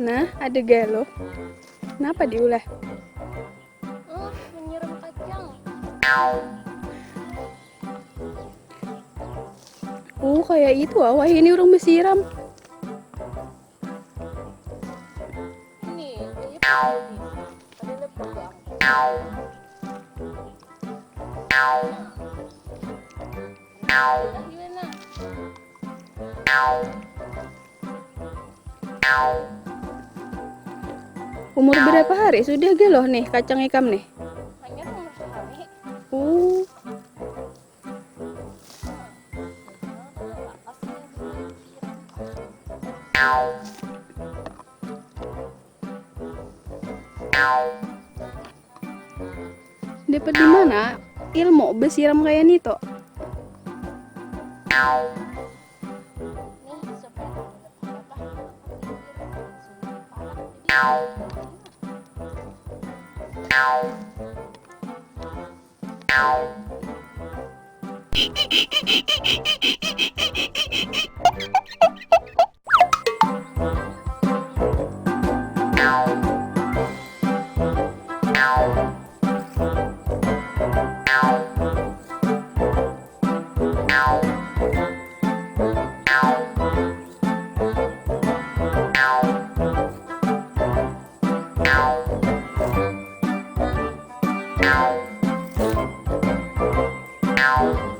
Nah, ada gelo. Kenapa diulah? Menyiram kacang. Kayak itu wah ini orang bersiram. Ini kayaknya ada lepuk bang. Gimana? Umur berapa hari sudah gelo nih kacang ikam nih? Hanya umur sehari. Uh, dapat di mana ilmu bersiram kayak nito? Nih supaya apa? Jadi